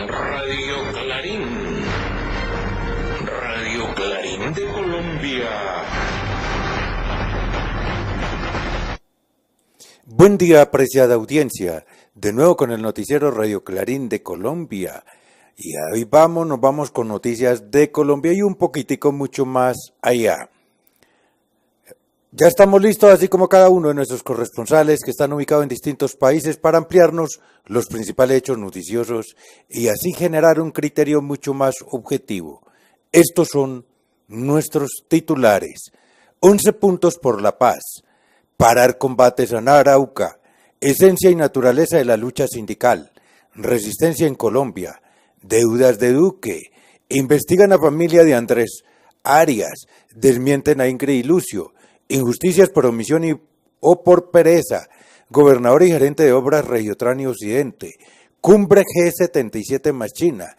Radio Clarín. Radio Clarín de Colombia. Buen día, apreciada audiencia. De nuevo con el noticiero Radio Clarín de Colombia. Y ahí nos vamos con noticias de Colombia y un poquitico mucho más allá. Ya estamos listos, así como cada uno de nuestros corresponsales que están ubicados en distintos países, para ampliarnos los principales hechos noticiosos y así generar un criterio mucho más objetivo. Estos son nuestros titulares. 11 puntos por la paz. Parar combates en Arauca. Esencia y naturaleza de la lucha sindical. Resistencia en Colombia. Deudas de Duque. Investigan a familia de Andrés Arias. Desmienten a Ingrid y Lucio. Injusticias por omisión o por pereza. Gobernador y gerente de obras Regiotran y Occidente. Cumbre G77 más China,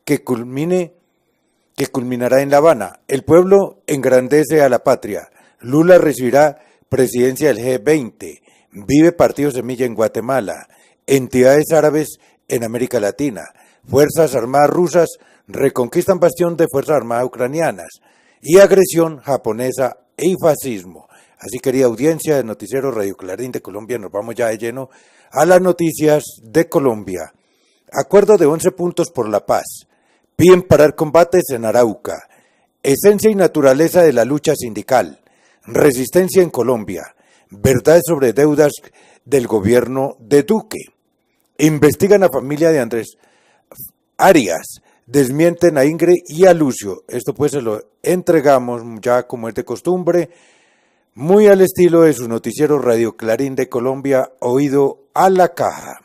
que culminará en La Habana. El pueblo engrandece a la patria. Lula recibirá presidencia del G20. Vive Partido Semilla en Guatemala. Entidades árabes en América Latina. Fuerzas Armadas rusas reconquistan bastión de Fuerzas Armadas ucranianas. Y agresión japonesa y fascismo. Así, querida audiencia del noticiero Radio Clarín de Colombia, nos vamos ya de lleno a las noticias de Colombia. Acuerdo de 11 puntos por la paz. Piden parar combates en Arauca. Esencia y naturaleza de la lucha sindical. Resistencia en Colombia. Verdades sobre deudas del gobierno de Duque. Investigan a familia de Andrés Arias. Desmienten a Ingrid y a Lucio. Esto pues se lo entregamos ya como es de costumbre, muy al estilo de su noticiero Radio Clarín de Colombia, oído a la caja.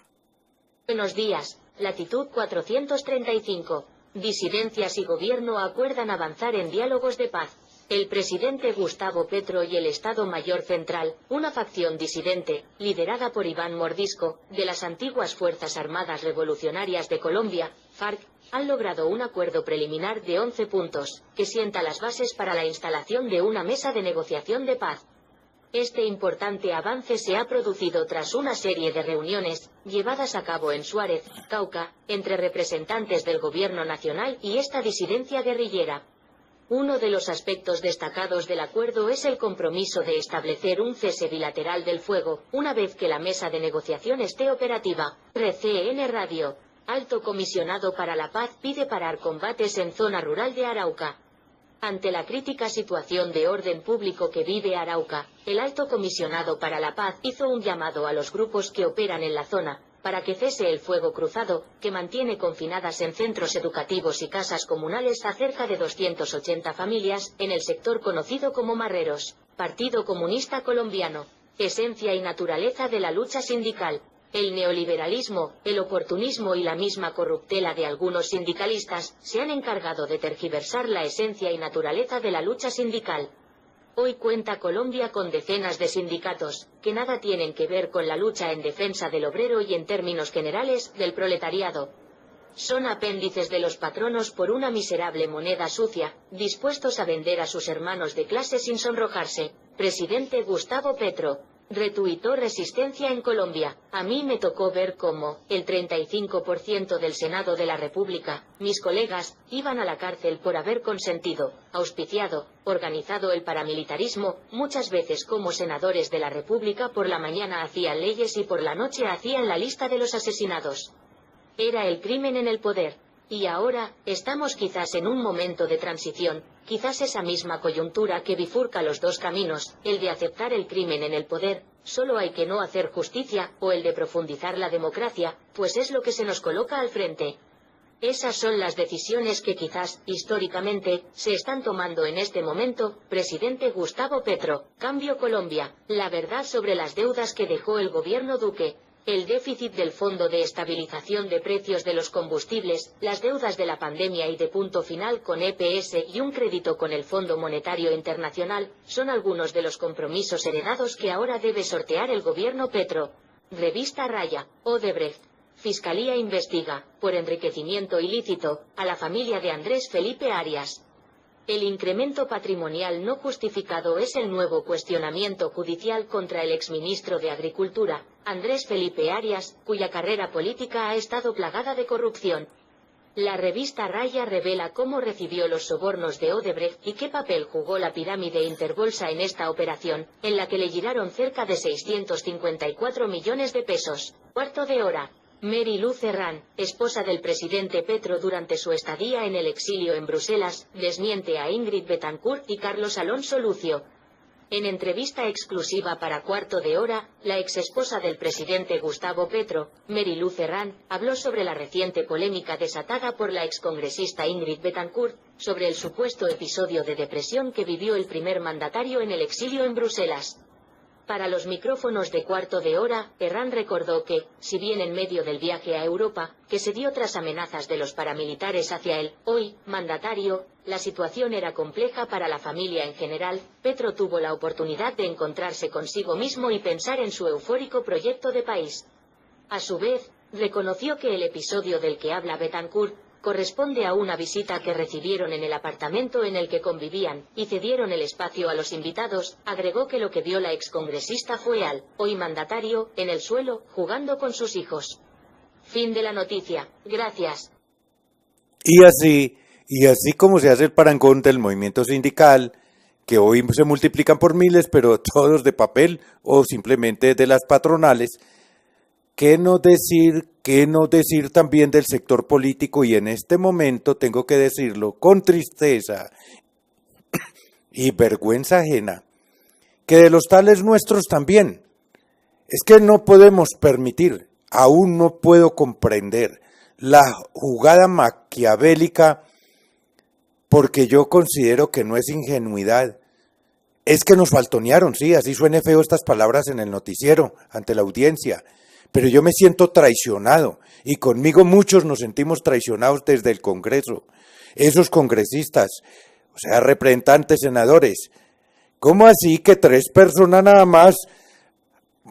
Buenos días, latitud 435. Disidencias y gobierno acuerdan avanzar en diálogos de paz. El presidente Gustavo Petro y el Estado Mayor Central, una facción disidente, liderada por Iván Mordisco, de las antiguas Fuerzas Armadas Revolucionarias de Colombia, FARC, han logrado un acuerdo preliminar de 11 puntos, que sienta las bases para la instalación de una mesa de negociación de paz. Este importante avance se ha producido tras una serie de reuniones, llevadas a cabo en Suárez, Cauca, entre representantes del gobierno nacional y esta disidencia guerrillera. Uno de los aspectos destacados del acuerdo es el compromiso de establecer un cese bilateral del fuego, una vez que la mesa de negociación esté operativa. RCN Radio. Alto Comisionado para la Paz pide parar combates en zona rural de Arauca. Ante la crítica situación de orden público que vive Arauca, el Alto Comisionado para la Paz hizo un llamado a los grupos que operan en la zona, para que cese el fuego cruzado, que mantiene confinadas en centros educativos y casas comunales a cerca de 280 familias, en el sector conocido como Marreros. Partido Comunista Colombiano. Esencia y naturaleza de la lucha sindical. El neoliberalismo, el oportunismo y la misma corruptela de algunos sindicalistas, se han encargado de tergiversar la esencia y naturaleza de la lucha sindical. Hoy cuenta Colombia con decenas de sindicatos, que nada tienen que ver con la lucha en defensa del obrero y en términos generales, del proletariado. Son apéndices de los patronos por una miserable moneda sucia, dispuestos a vender a sus hermanos de clase sin sonrojarse. Presidente Gustavo Petro retuitó Resistencia en Colombia. A mí me tocó ver cómo, el 35% del Senado de la República, mis colegas, iban a la cárcel por haber consentido, auspiciado, organizado el paramilitarismo, muchas veces como senadores de la República por la mañana hacían leyes y por la noche hacían la lista de los asesinados. Era el crimen en el poder. Y ahora, estamos quizás en un momento de transición, quizás esa misma coyuntura que bifurca los dos caminos, el de aceptar el crimen en el poder, solo hay que no hacer justicia, o el de profundizar la democracia, pues es lo que se nos coloca al frente. Esas son las decisiones que quizás, históricamente, se están tomando en este momento. Presidente Gustavo Petro. Cambio Colombia. La verdad sobre las deudas que dejó el gobierno Duque. El déficit del Fondo de Estabilización de Precios de los Combustibles, las deudas de la pandemia y de punto final con EPS y un crédito con el Fondo Monetario Internacional, son algunos de los compromisos heredados que ahora debe sortear el gobierno Petro. Revista Raya. Odebrecht. Fiscalía investiga, por enriquecimiento ilícito, a la familia de Andrés Felipe Arias. El incremento patrimonial no justificado es el nuevo cuestionamiento judicial contra el exministro de Agricultura, Andrés Felipe Arias, cuya carrera política ha estado plagada de corrupción. La revista Raya revela cómo recibió los sobornos de Odebrecht y qué papel jugó la pirámide Interbolsa en esta operación, en la que le giraron cerca de 654 millones de pesos. Cuarto de hora. Mary Lou Herrán, esposa del presidente Petro durante su estadía en el exilio en Bruselas, desmiente a Ingrid Betancourt y Carlos Alonso Lucio. En entrevista exclusiva para Cuarto de Hora, la exesposa del presidente Gustavo Petro, Mary Lou Herrán, habló sobre la reciente polémica desatada por la excongresista Ingrid Betancourt, sobre el supuesto episodio de depresión que vivió el primer mandatario en el exilio en Bruselas. Para los micrófonos de Cuarto de Hora, Herrán recordó que, si bien en medio del viaje a Europa, que se dio tras amenazas de los paramilitares hacia el, hoy, mandatario, la situación era compleja para la familia en general, Petro tuvo la oportunidad de encontrarse consigo mismo y pensar en su eufórico proyecto de país. A su vez, reconoció que el episodio del que habla Betancourt corresponde a una visita que recibieron en el apartamento en el que convivían, y cedieron el espacio a los invitados. Agregó que lo que vio la excongresista fue al, hoy mandatario, en el suelo, jugando con sus hijos. Fin de la noticia. Gracias. Y así como se hace el parangón del movimiento sindical, que hoy se multiplican por miles, pero todos de papel o simplemente de las patronales. ¿Qué no decir también del sector político? Y en este momento tengo que decirlo con tristeza y vergüenza ajena, que de los tales nuestros también. Es que no podemos permitir, aún no puedo comprender la jugada maquiavélica, porque yo considero que no es ingenuidad. Es que nos faltonearon, sí, así suene feo estas palabras en el noticiero, ante la audiencia. Pero yo me siento traicionado, y conmigo muchos nos sentimos traicionados desde el Congreso. Esos congresistas, o sea, representantes, senadores, ¿cómo así que 3 personas nada más,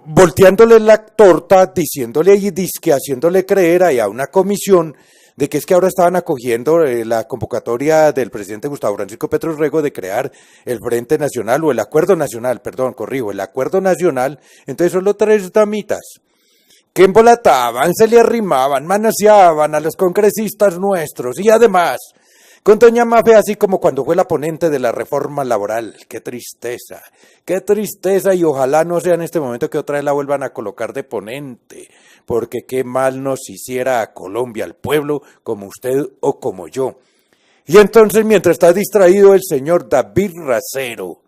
volteándole la torta, diciéndole y disque haciéndole creer ahí a una comisión de que es que ahora estaban acogiendo la convocatoria del presidente Gustavo Francisco Petro Rego de crear el Frente Nacional, o el Acuerdo Nacional, el Acuerdo Nacional? Entonces solo 3 damitas que embolataban, se le arrimaban, manoseaban a los congresistas nuestros, y además, con doña Mafe, así como cuando fue la ponente de la reforma laboral. ¡Qué tristeza! Y ojalá no sea en este momento que otra vez la vuelvan a colocar de ponente, porque qué mal nos hiciera a Colombia, al pueblo, como usted o como yo. Y entonces, mientras está distraído el señor David Racero,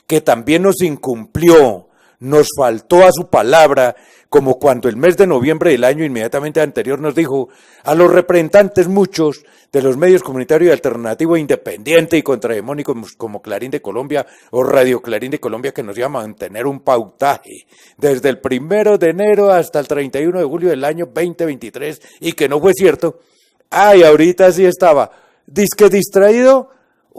que también nos incumplió, nos faltó a su palabra, como cuando el mes de noviembre del año inmediatamente anterior nos dijo a los representantes muchos de los medios comunitarios alternativos, independiente y contrahegemónicos como Clarín de Colombia o Radio Clarín de Colombia, que nos iba a mantener un pautaje desde el 1 de enero hasta el 31 de julio del año 2023, y que no fue cierto. Ay, ahorita sí estaba disque distraído,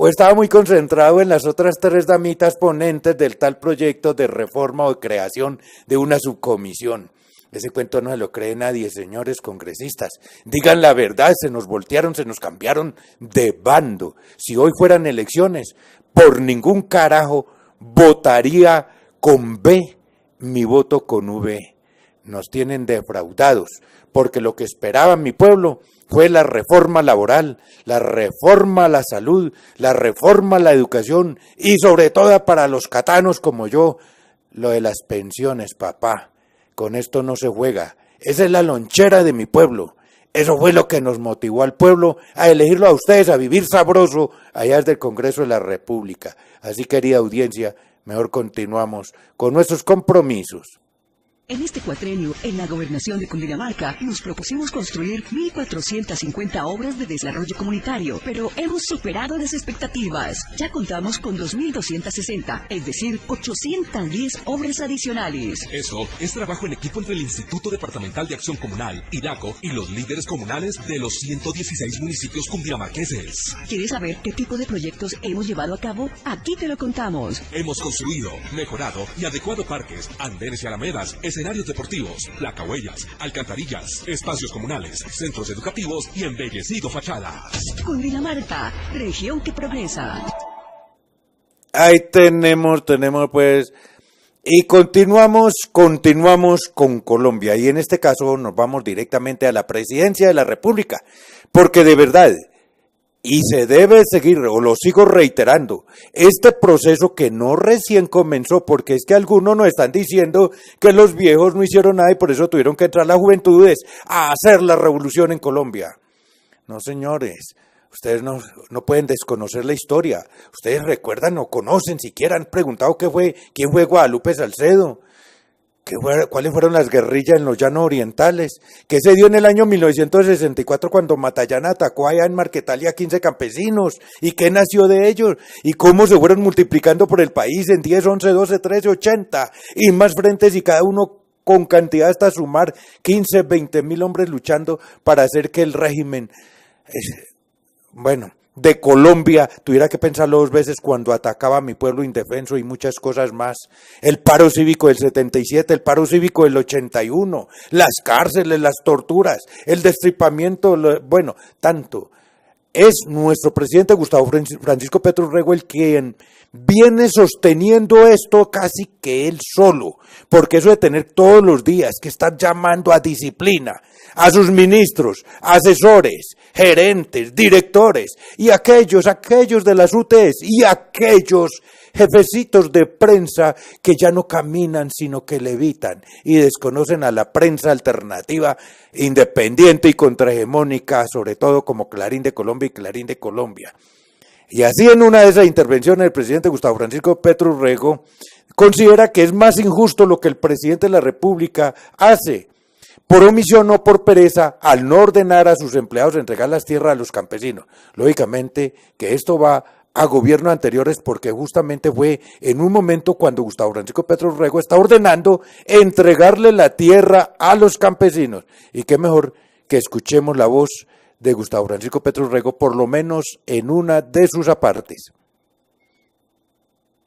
o estaba muy concentrado en las otras 3 damitas ponentes del tal proyecto de reforma o de creación de una subcomisión. Ese cuento no se lo cree nadie, señores congresistas. Digan la verdad, se nos voltearon, se nos cambiaron de bando. Si hoy fueran elecciones, por ningún carajo votaría con B, mi voto con V. Nos tienen defraudados, porque lo que esperaba mi pueblo fue la reforma laboral, la reforma a la salud, la reforma a la educación, y sobre todo para los catanos como yo, lo de las pensiones, papá. Con esto no se juega. Esa es la lonchera de mi pueblo. Eso fue lo que nos motivó al pueblo a elegirlo a ustedes, a vivir sabroso allá desde el Congreso de la República. Así, querida audiencia, mejor continuamos con nuestros compromisos. En este cuatrenio, en la gobernación de Cundinamarca, nos propusimos construir 1.450 obras de desarrollo comunitario, pero hemos superado las expectativas. Ya contamos con 2.260, es decir, 810 obras adicionales. Eso es trabajo en equipo entre el Instituto Departamental de Acción Comunal, IDACO, y los líderes comunales de los 116 municipios cundinamarqueses. ¿Quieres saber qué tipo de proyectos hemos llevado a cabo? Aquí te lo contamos. Hemos construido, mejorado y adecuado parques, andenes y alamedas, escenarios deportivos, placahuellas, alcantarillas, espacios comunales, centros educativos y embellecido fachadas. Cundinamarca, región que progresa. Ahí tenemos pues Y continuamos con Colombia y en este caso nos vamos directamente a la presidencia de la República, porque de verdad, y se debe seguir, o lo sigo reiterando, este proceso que no recién comenzó, porque es que algunos nos están diciendo que los viejos no hicieron nada y por eso tuvieron que entrar las juventudes a hacer la revolución en Colombia. No, señores. Ustedes no pueden desconocer la historia. Ustedes recuerdan o conocen, siquiera han preguntado quién fue Guadalupe Salcedo, cuáles fueron las guerrillas en los llanos orientales, qué se dio en el año 1964 cuando Matallana atacó allá en Marquetalia a 15 campesinos, y qué nació de ellos, y cómo se fueron multiplicando por el país en 10, 11, 12, 13, 80, y más frentes y cada uno con cantidad hasta sumar 15, 20 mil hombres luchando para hacer que el régimen... de Colombia, tuviera que pensarlo 2 veces cuando atacaba a mi pueblo indefenso y muchas cosas más. El paro cívico del 77, el paro cívico del 81, las cárceles, las torturas, el destripamiento, tanto. Es nuestro presidente Gustavo Francisco Petro Urrego el quien viene sosteniendo esto casi que él solo, porque eso de tener todos los días que estar llamando a disciplina a sus ministros, asesores, gerentes, directores y aquellos de las UTS y aquellos jefecitos de prensa que ya no caminan sino que levitan y desconocen a la prensa alternativa, independiente y contrahegemónica, sobre todo como Clarín de Colombia y Clarín de Colombia. Y así en una de esas intervenciones el presidente Gustavo Francisco Petro Urrego considera que es más injusto lo que el presidente de la República hace, por omisión o por pereza, al no ordenar a sus empleados entregar las tierras a los campesinos. Lógicamente que esto va a gobiernos anteriores porque justamente fue en un momento cuando Gustavo Francisco Petro Urrego está ordenando entregarle la tierra a los campesinos. Y qué mejor que escuchemos la voz de Gustavo Francisco Petro Urrego, por lo menos en una de sus apartes.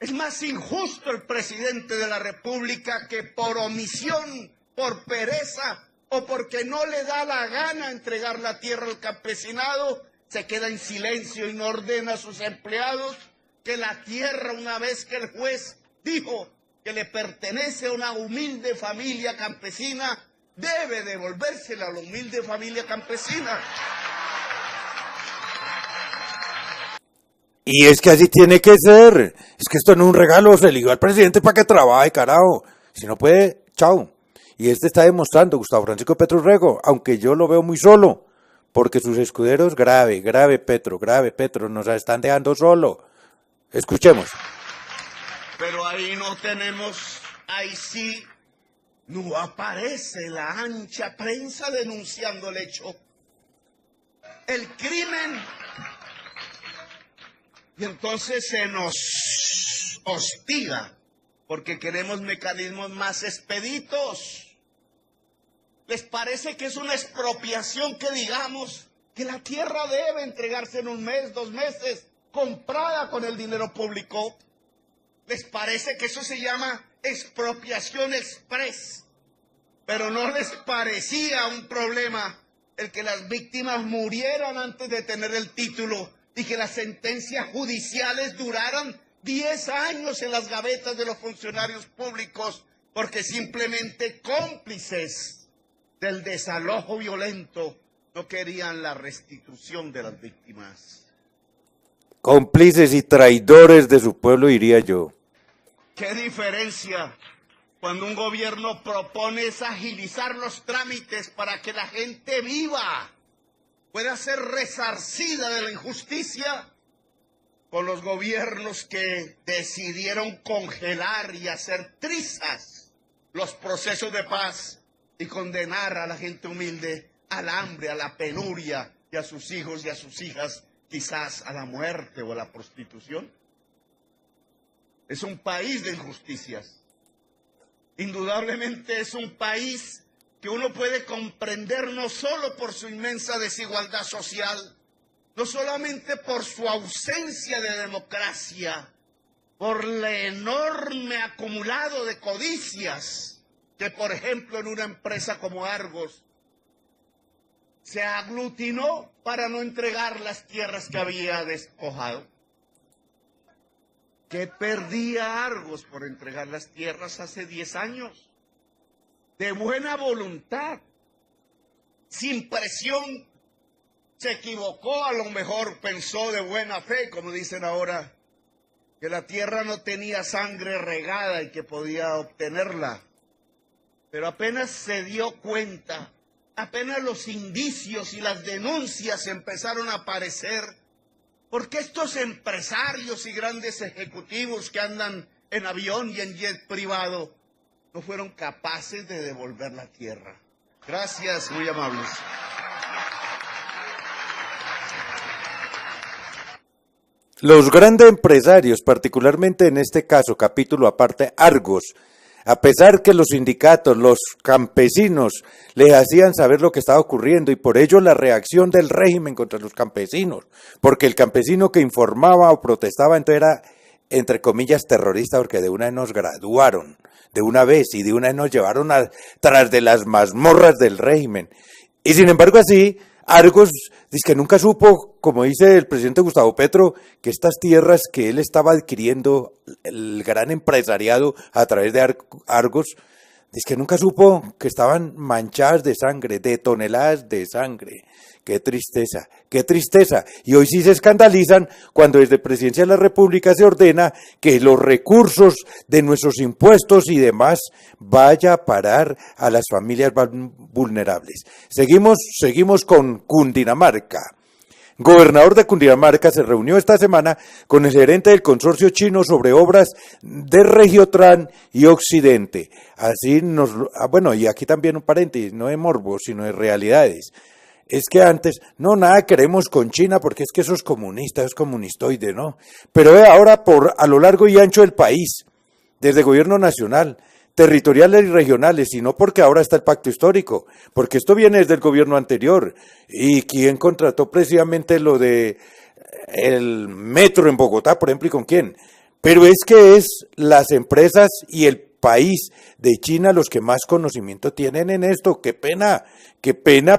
Es más injusto el presidente de la República que por omisión, por pereza o porque no le da la gana entregar la tierra al campesinado, se queda en silencio y no ordena a sus empleados que la tierra, una vez que el juez dijo que le pertenece a una humilde familia campesina, debe devolvérsela a la humilde familia campesina. Y es que así tiene que ser. Es que esto no es un regalo, se le dio al presidente para que trabaje, carajo. Si no puede, chao. Y está demostrando Gustavo Francisco Petro Urrego, aunque yo lo veo muy solo, porque sus escuderos, grave Petro, nos están dejando solo. Escuchemos. Pero ahí no tenemos, ahí sí, no aparece la ancha prensa denunciando el hecho. El crimen. Y entonces se nos hostiga, porque queremos mecanismos más expeditos. ¿Les parece que es una expropiación que digamos que la tierra debe entregarse en 1 mes, 2 meses, comprada con el dinero público? ¿Les parece que eso se llama expropiación express? Pero no les parecía un problema el que las víctimas murieran antes de tener el título y que las sentencias judiciales duraran 10 años en las gavetas de los funcionarios públicos porque simplemente cómplices del desalojo violento no querían la restitución de las víctimas. Cómplices y traidores de su pueblo, diría yo. ¿Qué diferencia cuando un gobierno propone es agilizar los trámites para que la gente viva pueda ser resarcida de la injusticia, con los gobiernos que decidieron congelar y hacer trizas los procesos de paz y condenar a la gente humilde al hambre, a la penuria y a sus hijos y a sus hijas quizás a la muerte o a la prostitución? Es un país de injusticias. Indudablemente es un país que uno puede comprender no solo por su inmensa desigualdad social, no solamente por su ausencia de democracia, por el enorme acumulado de codicias que, por ejemplo, en una empresa como Argos se aglutinó para no entregar las tierras que había despojado. ¿Qué perdía Argos por entregar las tierras hace 10 años? De buena voluntad, sin presión. Se equivocó, a lo mejor pensó de buena fe, como dicen ahora, que la tierra no tenía sangre regada y que podía obtenerla. Pero apenas se dio cuenta, apenas los indicios y las denuncias empezaron a aparecer, porque estos empresarios y grandes ejecutivos que andan en avión y en jet privado no fueron capaces de devolver la tierra. Gracias, muy amables. Los grandes empresarios, particularmente en este caso, capítulo aparte, Argos, a pesar que los sindicatos, los campesinos, les hacían saber lo que estaba ocurriendo y por ello la reacción del régimen contra los campesinos, porque el campesino que informaba o protestaba entonces era, entre comillas, terrorista, porque de una vez nos graduaron, de una vez, y de una vez nos llevaron tras de las mazmorras del régimen. Y sin embargo así, Argos dice que nunca supo, como dice el presidente Gustavo Petro, que estas tierras que él estaba adquiriendo, el gran empresariado a través de Argos, dice que nunca supo que estaban manchadas de sangre, de toneladas de sangre. ¡Qué tristeza! ¡Qué tristeza! Y hoy sí se escandalizan cuando desde Presidencia de la República se ordena que los recursos de nuestros impuestos y demás vaya a parar a las familias vulnerables. Seguimos con Cundinamarca. Gobernador de Cundinamarca se reunió esta semana con el gerente del consorcio chino sobre obras de Regiotran y Occidente. Así bueno, y aquí también un paréntesis, no de morbo, sino de realidades. Es que antes, nada queremos con China porque es que eso es comunista, es comunistoide, ¿no? Pero ahora a lo largo y ancho del país, desde gobierno nacional, territoriales y regionales, y no porque ahora está el pacto histórico, porque esto viene desde el gobierno anterior. ¿Y quién contrató precisamente lo de el metro en Bogotá, por ejemplo, y con quién? Pero es que es las empresas y el país de China los que más conocimiento tienen en esto. Qué pena,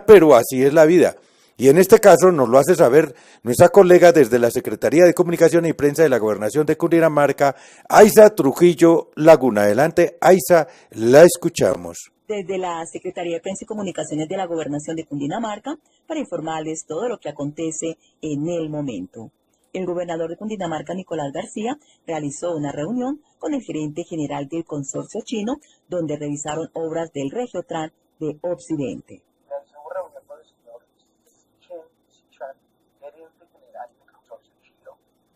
pero así es la vida. Y en este caso nos lo hace saber nuestra colega desde la Secretaría de Comunicación y Prensa de la Gobernación de Cundinamarca, Aiza Trujillo Laguna. Adelante, Aiza, la escuchamos. Desde la Secretaría de Prensa y Comunicaciones de la Gobernación de Cundinamarca para informarles todo lo que acontece en el momento. El gobernador de Cundinamarca, Nicolás García, realizó una reunión con el gerente general del consorcio chino, donde revisaron obras del Regiotran de Occidente. Realizamos reunión con el señor Chen Xichan, gerente general del consorcio chino,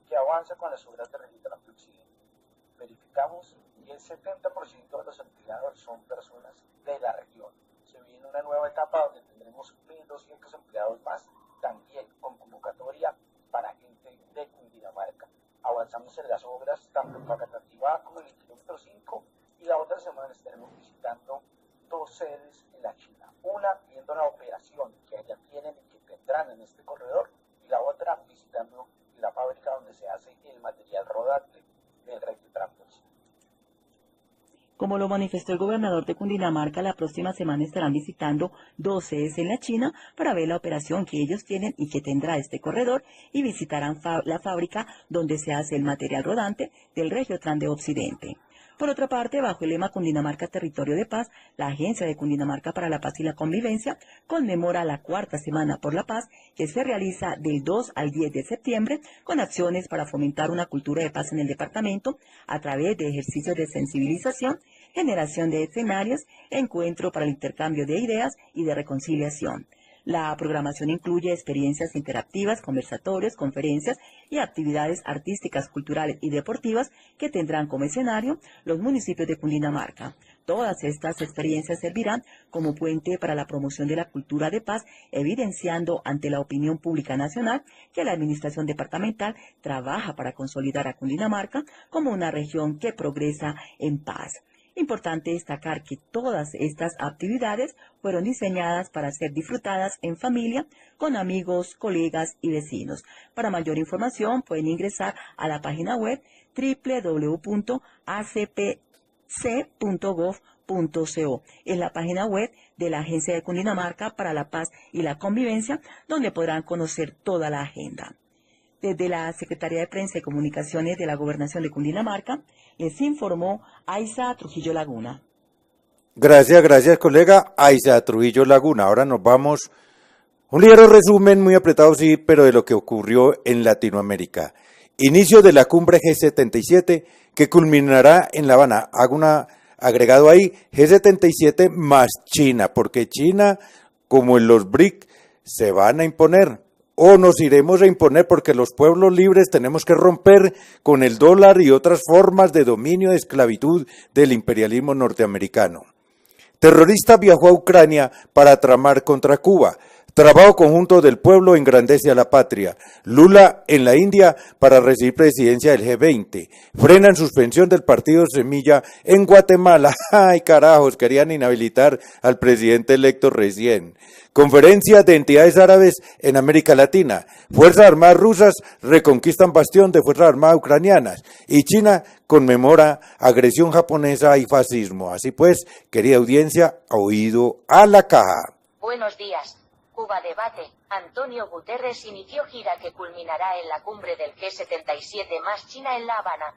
que avanza con las obras de Regiotran de Occidente. Verificamos que el 70% de los empleados son personas de la región. Se viene una nueva etapa donde tendremos 1.200 empleados más, también con convocatoria para gente de Cundinamarca. Avanzamos en las obras tanto en Facatativá como en el kilómetro 5 y la otra semana estaremos visitando 2 sedes en la China. Una viendo la operación que ya tienen y que tendrán en este corredor y la otra visitando la fábrica donde se hace el material rodante del Regiotran. Como lo manifestó el gobernador de Cundinamarca, la próxima semana estarán visitando 2 sedes en la China para ver la operación que ellos tienen y que tendrá este corredor y visitarán la fábrica donde se hace el material rodante del Regiotran de Occidente. Por otra parte, bajo el lema Cundinamarca Territorio de Paz, la Agencia de Cundinamarca para la Paz y la Convivencia conmemora la 4ª Semana por la Paz, que se realiza del 2 al 10 de septiembre, con acciones para fomentar una cultura de paz en el departamento a través de ejercicios de sensibilización, generación de escenarios, encuentro para el intercambio de ideas y de reconciliación. La programación incluye experiencias interactivas, conversatorios, conferencias y actividades artísticas, culturales y deportivas que tendrán como escenario los municipios de Cundinamarca. Todas estas experiencias servirán como puente para la promoción de la cultura de paz, evidenciando ante la opinión pública nacional que la administración departamental trabaja para consolidar a Cundinamarca como una región que progresa en paz. Importante destacar que todas estas actividades fueron diseñadas para ser disfrutadas en familia, con amigos, colegas y vecinos. Para mayor información pueden ingresar a la página web www.acpc.gov.co. Es la página web de la Agencia de Cundinamarca para la Paz y la Convivencia, donde podrán conocer toda la agenda. Desde la Secretaría de Prensa y Comunicaciones de la Gobernación de Cundinamarca, les informó Aiza Trujillo Laguna. Gracias, colega Aiza Trujillo Laguna. Ahora nos vamos, un ligero resumen muy apretado, sí, pero de lo que ocurrió en Latinoamérica. Inicio de la cumbre G77 que culminará en La Habana. Hago un agregado ahí, G77 más China, porque China, como en los BRIC, se van a imponer. O nos iremos a imponer porque los pueblos libres tenemos que romper con el dólar y otras formas de dominio de esclavitud del imperialismo norteamericano. Terrorista viajó a Ucrania para tramar contra Cuba. Trabajo conjunto del pueblo engrandece a la patria. Lula en la India para recibir presidencia del G20. Frenan suspensión del partido Semilla en Guatemala. ¡Ay, carajos! Querían inhabilitar al presidente electo recién. Conferencia de entidades árabes en América Latina. Fuerzas Armadas rusas reconquistan bastión de Fuerzas Armadas ucranianas. Y China conmemora agresión japonesa y fascismo. Así pues, querida audiencia, oído a la caja. Buenos días. Cuba Debate. Antonio Guterres inició gira que culminará en la cumbre del G77 más China en La Habana.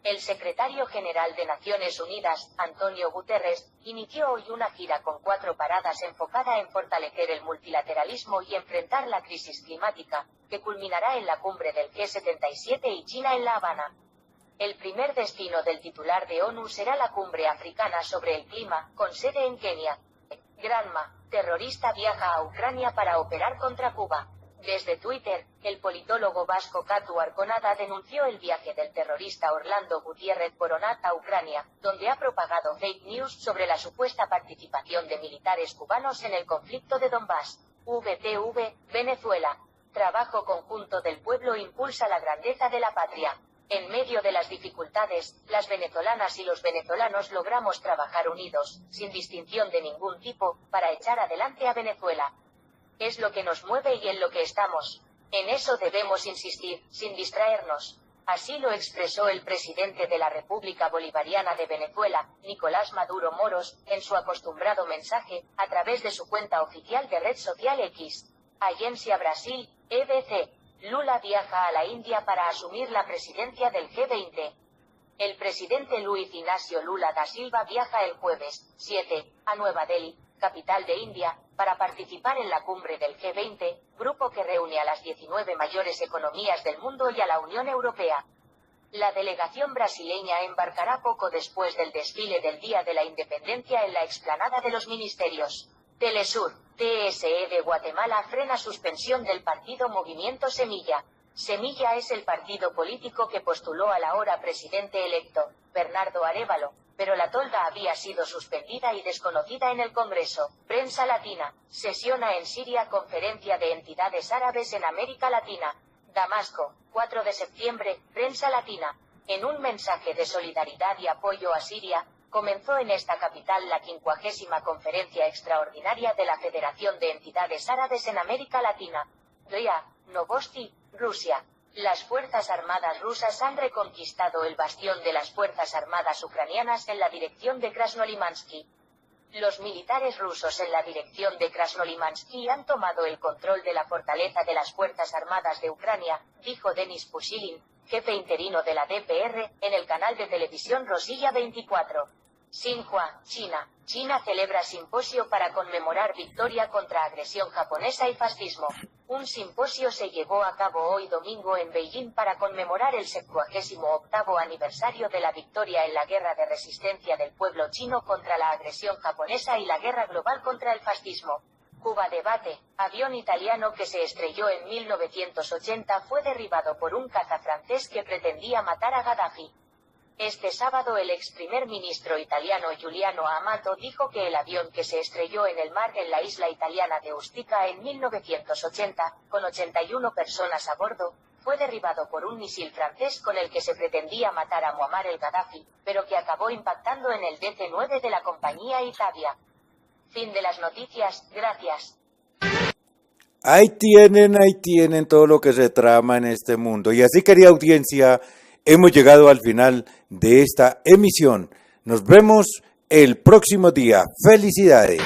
El secretario general de Naciones Unidas, Antonio Guterres, inició hoy una gira con 4 paradas enfocada en fortalecer el multilateralismo y enfrentar la crisis climática, que culminará en la cumbre del G77 y China en La Habana. El primer destino del titular de ONU será la cumbre africana sobre el clima, con sede en Kenia. Granma, terrorista viaja a Ucrania para operar contra Cuba. Desde Twitter, el politólogo vasco Katu Arconada denunció el viaje del terrorista Orlando Gutiérrez Boronat a Ucrania, donde ha propagado fake news sobre la supuesta participación de militares cubanos en el conflicto de Donbass. VTV, Venezuela. Trabajo conjunto del pueblo impulsa la grandeza de la patria. En medio de las dificultades, las venezolanas y los venezolanos logramos trabajar unidos, sin distinción de ningún tipo, para echar adelante a Venezuela. Es lo que nos mueve y en lo que estamos. En eso debemos insistir, sin distraernos. Así lo expresó el presidente de la República Bolivariana de Venezuela, Nicolás Maduro Moros, en su acostumbrado mensaje, a través de su cuenta oficial de red social X. Agencia Brasil, EBC. Lula viaja a la India para asumir la presidencia del G20. El presidente Luiz Inácio Lula da Silva viaja el jueves, 7, a Nueva Delhi, capital de India, para participar en la cumbre del G20, grupo que reúne a las 19 mayores economías del mundo y a la Unión Europea. La delegación brasileña embarcará poco después del desfile del Día de la Independencia en la explanada de los Ministerios. Telesur, TSE de Guatemala frena suspensión del partido Movimiento Semilla. Semilla es el partido político que postuló al ahora presidente electo, Bernardo Arévalo, pero la tolda había sido suspendida y desconocida en el Congreso. Prensa Latina. Sesiona en Siria conferencia de entidades árabes en América Latina. Damasco, 4 de septiembre, Prensa Latina. En un mensaje de solidaridad y apoyo a Siria, comenzó en esta capital la 50ª Conferencia Extraordinaria de la Federación de Entidades Árabes en América Latina. RIA, Novosti, Rusia. Las Fuerzas Armadas rusas han reconquistado el bastión de las Fuerzas Armadas ucranianas en la dirección de Krasnolimansky. Los militares rusos en la dirección de Krasnolimansky han tomado el control de la fortaleza de las Fuerzas Armadas de Ucrania, dijo Denis Pushilin, jefe interino de la DPR, en el canal de televisión Rosilla 24. Xinhua, China. China celebra simposio para conmemorar victoria contra agresión japonesa y fascismo. Un simposio se llevó a cabo hoy domingo en Beijing para conmemorar el 78º aniversario de la victoria en la guerra de resistencia del pueblo chino contra la agresión japonesa y la guerra global contra el fascismo. Cuba Debate. Avión italiano que se estrelló en 1980 fue derribado por un caza francés que pretendía matar a Gaddafi. Este sábado el ex primer ministro italiano Giuliano Amato dijo que el avión que se estrelló en el mar en la isla italiana de Ustica en 1980, con 81 personas a bordo, fue derribado por un misil francés con el que se pretendía matar a Muammar el Gaddafi, pero que acabó impactando en el DC-9 de la compañía Italia. Fin de las noticias, gracias. Ahí tienen todo lo que se trama en este mundo. Y así, querida audiencia, hemos llegado al final de esta emisión. Nos vemos el próximo día. ¡Felicidades!